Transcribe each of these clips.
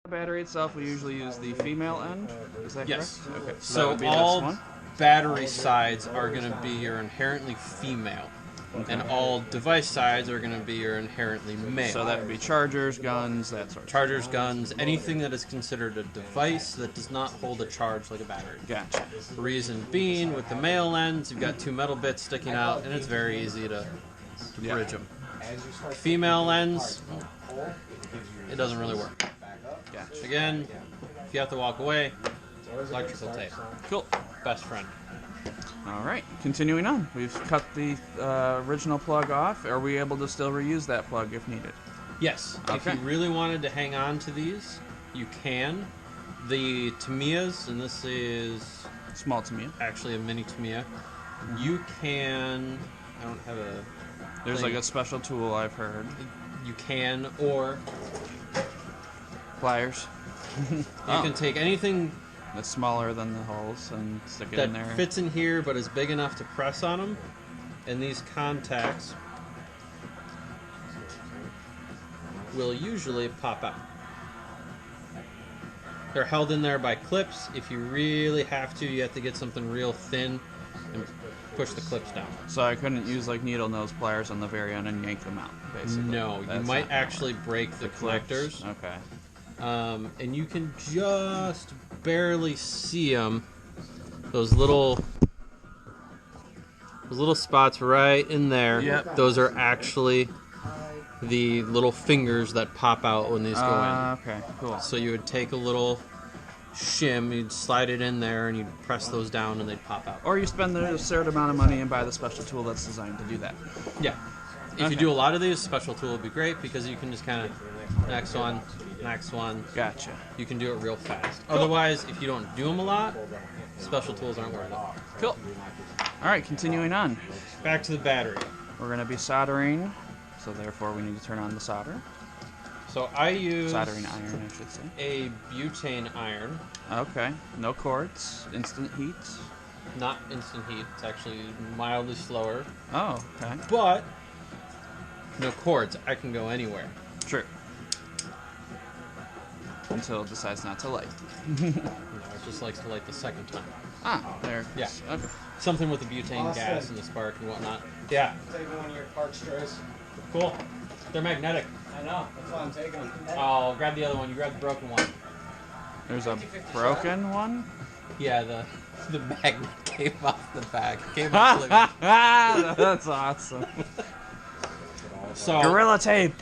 The battery itself, we usually use the female end. Is that Yes. correct? Okay. So that would be all this one. battery sides are going to be your inherently female, and all device sides are going to be your inherently male. So that would be chargers, guns, that sort of Chargers, guns, anything that is considered a device that does not hold a charge like a battery. Gotcha. Reason being, with the male ends, you've got two metal bits sticking out, and it's very easy to bridge them. Female ends, it doesn't really work. Gotcha. Again, if you have to walk away, electrical tape. Cool. Best friend. All right. Continuing on, we've cut the original plug off. Are we able to still reuse that plug if needed? Yes. Okay. If you really wanted to hang on to these, you can. The Tamiyas, and this is Small Tamiya. actually a mini Tamiya, you can... I don't have a... There's thing. like a special tool I've heard. You can, or Pliers. you can take anything That's smaller than the holes and stick it that in there. fits in here but is big enough to press on them, and these contacts will usually pop out. They're held in there by clips. If you really have to, you have to get something real thin and push the clips down. So I couldn't use like needle nose pliers on the very end and yank them out, basically. No, you That's might not actually break the clips. connectors. Okay. And you can just barely see them. Those little spots right in there. Yep. Those are actually the little fingers that pop out when these go in. Okay, cool. So you would take a little shim, you'd slide it in there, and you'd press those down, and they'd pop out. Or you spend a certain amount of money and buy the special tool that's designed to do that. Yeah. If Okay. you do a lot of these, special tool would be great because you can just kind of next one. Gotcha. You can do it real fast. Otherwise, if you don't do them a lot, special tools aren't worth it. Cool. All right, continuing on. Back to the battery. We're going to be soldering, so therefore we need to turn on the solder. So I use Soldering iron, I should say. a butane iron, Okay, no cords, instant heat. not instant heat. It's actually mildly slower, Oh, okay. but no cords. I can go anywhere. True. Until it decides not to light. No, it just likes to light the second time. Ah, there. Yeah. Okay. Something with the butane gas and the spark and whatnot. Yeah. Taking one of your parts trays. Cool. They're magnetic. I know. That's why I'm taking them. I'll grab the other one. You grab the broken one. There's a broken one. Yeah, the magnet came off the back. Came off the That's awesome. So Gorilla tape.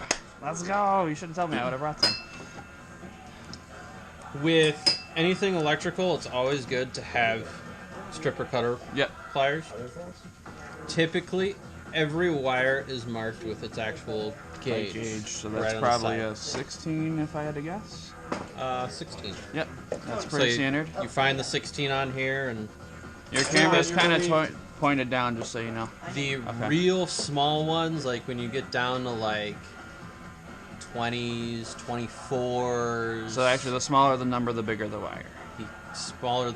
Let's go. You should have told me. I would have brought some. with anything electrical, it's always good to have stripper cutter Yep. pliers. Typically, every wire is marked with its actual gauge. So right that's on the probably side. a 16 if I had to guess. 16. Yep. That's So pretty you- standard. You find the 16 on here, and Your camera's kind of pointed down, just so you know. the Okay. real small ones, like when you get down to like 20s, 24s. So actually, the smaller the number, the bigger the wire. the smaller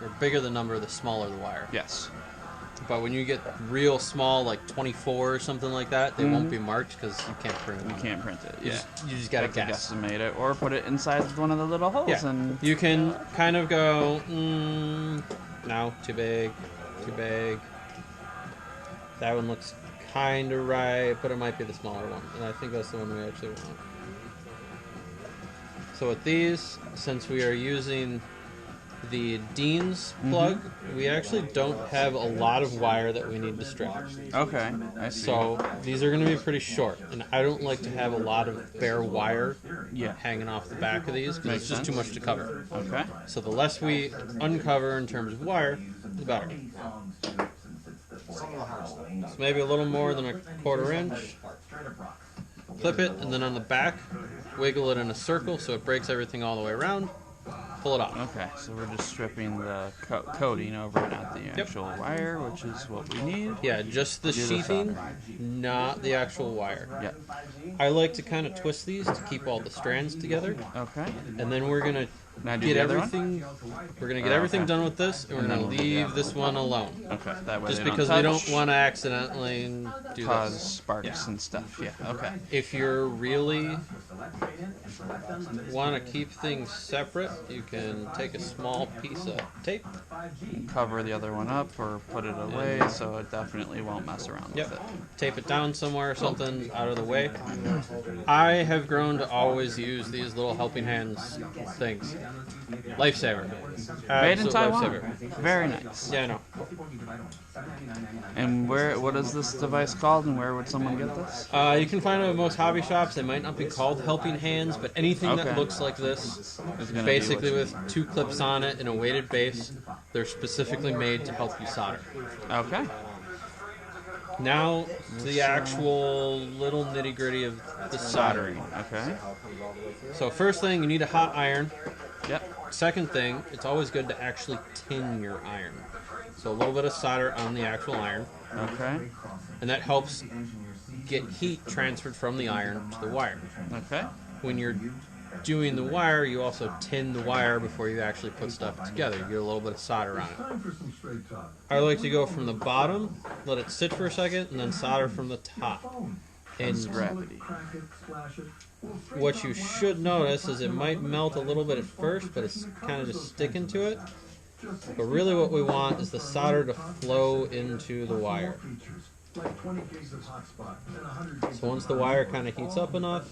or bigger the number, the smaller the wire. Yes. But when you get real small, like 24 or something like that, they won't be marked because you can't print them. You can't print it. You Yeah. just gotta You have to guess. guesstimate it, or put it inside one of the little holes. Yeah. And You can kind of go, no, too big, too big. That one looks kind of right, but it might be the smaller one. And I think that's the one we actually want. So with these, since we are using the Dean's plug, we actually don't have a lot of wire that we need to strap. okay, I see. So these are going to be pretty short, and I don't like to have a lot of bare wire Yeah. hanging off the back of these because Makes it's just too sense. much to cover. Okay. So the less we uncover in terms of wire, the better. So maybe a little more than a 1/4 inch. Clip it, and then on the back, wiggle it in a circle so it breaks everything all the way around. Pull it off. Okay, so we're just stripping the coating over, not the actual wire, which is what we need. Yeah, just the Do the sheathing, soldering. not the actual wire. Yep. I like to kind of twist these to keep all the strands together. Okay. And then we're going to Now do get the other one? everything. We're gonna get Oh, everything okay. done with this, and we're And gonna then we'll do the leave other this one alone. Okay, that way Just they because don't we touch. don't want to accidentally Okay, that way Just they because don't we touch, don't want to accidentally do cause this. sparks Yeah. and stuff. Yeah. Okay. If you're really want to keep things separate, you can take a small piece of tape. Cover the other one up or put it away so it definitely won't mess around Yep. with it. Tape it down somewhere or something out of the way. I have grown to always use these little helping hands things. Lifesaver. Made in Absolute Taiwan. lifesaver. Very nice. Yeah, I know. And what is this device called, and where would someone get this? You can find them at most hobby shops. They might not be called helping hands, but anything that Okay. looks like this, It's gonna basically be what with 2 clips on it and a weighted base, they're specifically made to help you solder. Okay. Now to the actual little nitty gritty of the soldering. Okay. So first thing, you need a hot iron. Yep. Second thing, it's always good to actually tin your iron. So a little bit of solder on the actual iron, Okay. and that helps get heat transferred from the iron to the wire. Okay. When you're doing the wire, you also tin the wire before you actually put stuff together. You get a little bit of solder on it. I like to go from the bottom, let it sit for a second, and then solder from the top. And Gravity. what you should notice is it might melt a little bit at first, but it's kind of just sticking to it. But really what we want is the solder to flow into the wire. So once the wire kind of heats up enough,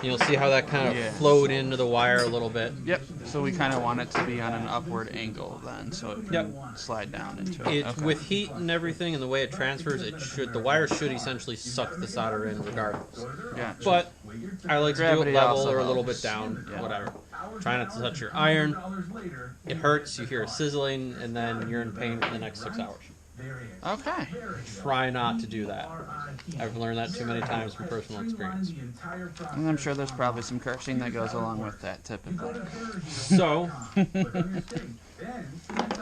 you'll see how that kind of Yeah. flowed into the wire a little bit. Yep. So we kind of want it to be on an upward angle then, so it can Yep. slide down into it. It, Okay. With heat and everything and the way it transfers, the wire should essentially suck the solder in regardless. Gotcha. But I like to do Gravity it level also or a little helps. bit down, Yeah. whatever. Try not to touch your iron. It hurts, you hear a sizzling, and then you're in pain for the next 6 hours. Okay. Try not to do that. I've learned that too many times from personal experience. And I'm sure there's probably some cursing that goes along with that typically. So,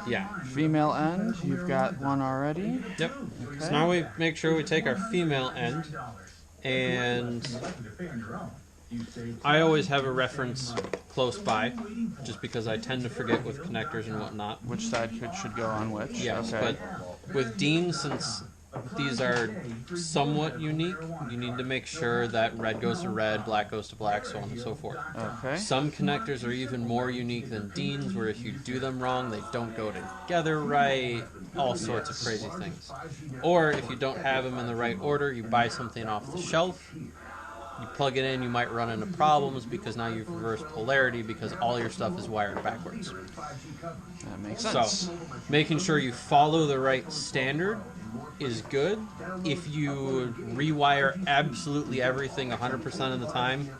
yeah. Female end, you've got one already. Yep. Okay. So now we make sure we take our female end, and I always have a reference close by, just because I tend to forget with connectors and whatnot. Which side should go on which? Yes, Okay. but with Dean, since these are somewhat unique, you need to make sure that red goes to red, black goes to black, so on and so forth. Okay. Some connectors are even more unique than Dean's, where if you do them wrong, they don't go together right, all sorts of crazy things. Or if you don't have them in the right order, you buy something off the shelf, you plug it in, you might run into problems because now you've reversed polarity because all your stuff is wired backwards. That makes sense. So, making sure you follow the right standard is good. If you rewire absolutely everything 100% of the time,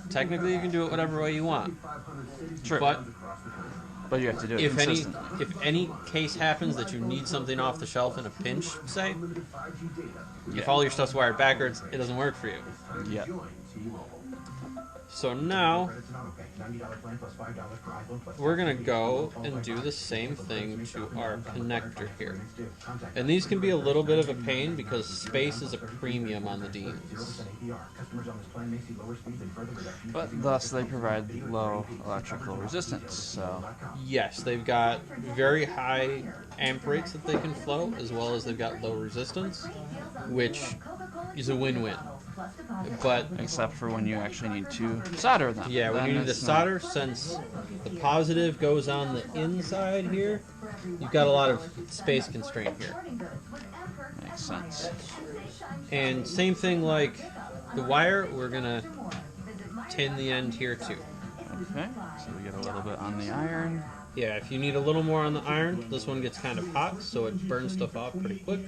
technically you can do it whatever way you want. True. But you have to do it If consistently. any case happens that you need something off the shelf in a pinch, say, if all your stuff's wired backwards, it doesn't work for you. Yeah. So now, we're going to go and do the same thing to our connector here. And these can be a little bit of a pain because space is a premium on the Deans. But thus they provide low electrical resistance, so Yes, they've got very high amp rates that they can flow, as well as they've got low resistance, which is a win-win. But except for when you actually need to solder them. yeah, when Then you need to it's not- solder, since the positive goes on the inside here, you've got a lot of space constraint here. Makes sense. And same thing like the wire, we're gonna tin the end here too. Okay, so we get a little bit on the iron. Yeah, if you need a little more on the iron, this one gets kind of hot, so it burns stuff off pretty quick.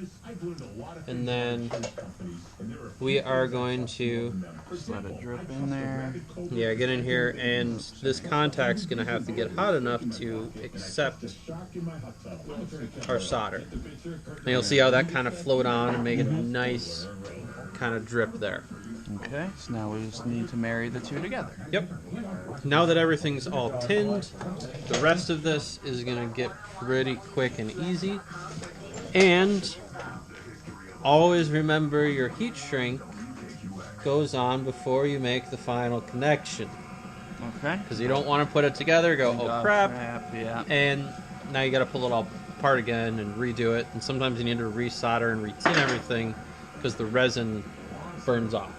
And then we are going to, Just let it drip in there. yeah, get in here, and this contact's gonna have to get hot enough to accept our solder. And you'll see how that kind of flowed on and make it a nice kind of drip there. Okay, so now we just need to marry the two together. Yep. Now that everything's all tinned, the rest of this is going to get pretty quick and easy. And always remember your heat shrink goes on before you make the final connection. Okay. Because you don't want to put it together, go, oh crap, yeah. and now you got to pull it all apart again and redo it. And sometimes you need to resolder and retin everything because the resin burns off.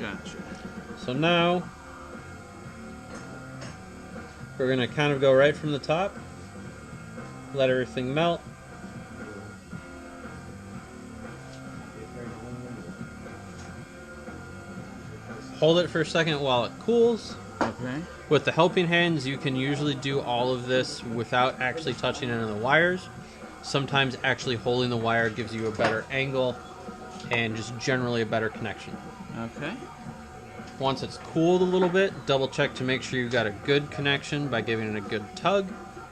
Gotcha. So now we're going to kind of go right from the top, let everything melt. Hold it for a second while it cools. Okay. With the helping hands, you can usually do all of this without actually touching any of the wires. Sometimes actually holding the wire gives you a better angle and just generally a better connection. Okay. Once it's cooled a little bit, double check to make sure you've got a good connection by giving it a good tug.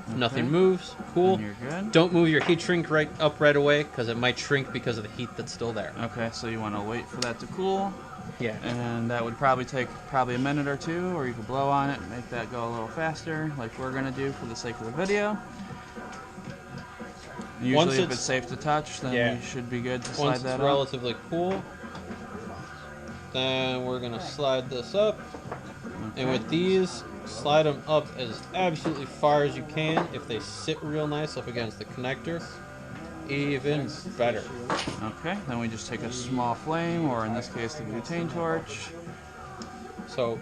If nothing moves, cool. And you're good. Don't move your heat shrink right away because it might shrink because of the heat that's still there. Okay, so you want to wait for that to cool. Yeah. And that would probably take a minute or two, or you could blow on it and make that go a little faster, like we're going to do for the sake of the video. Usually if it's safe to touch, then you should be good to slide Once that it's up. relatively cool, then we're going to slide this up. Okay. And with these, slide them up as absolutely far as you can. If they sit real nice up against the connector, even better. Okay, then we just take a small flame, or in this case the butane torch, So,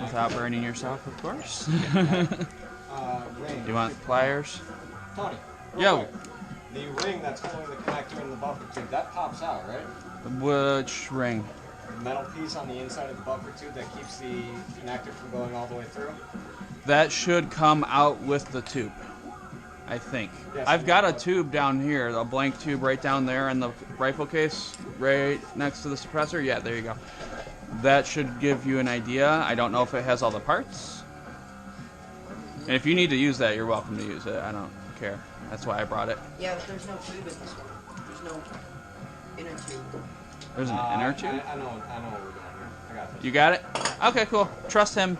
without burning yourself, of course. Ring. You want pliers? Tony. Yo! The ring that's holding the connector in the buffer tube, that pops out, right? Which ring? The metal piece on the inside of the buffer tube that keeps the connector from going all the way through. That should come out with the tube, I think. Yes, I've got a tube down here, a blank tube right down there in the rifle case, right next to the suppressor. Yeah, there you go. That should give you an idea. I don't know if it has all the parts. And if you need to use that, you're welcome to use it. I don't care. That's why I brought it. Yeah, but there's no tube in this one. There's no inner tube. There's an inner tube? I know what we're doing here. I got this. You got it? Okay, cool. Trust him.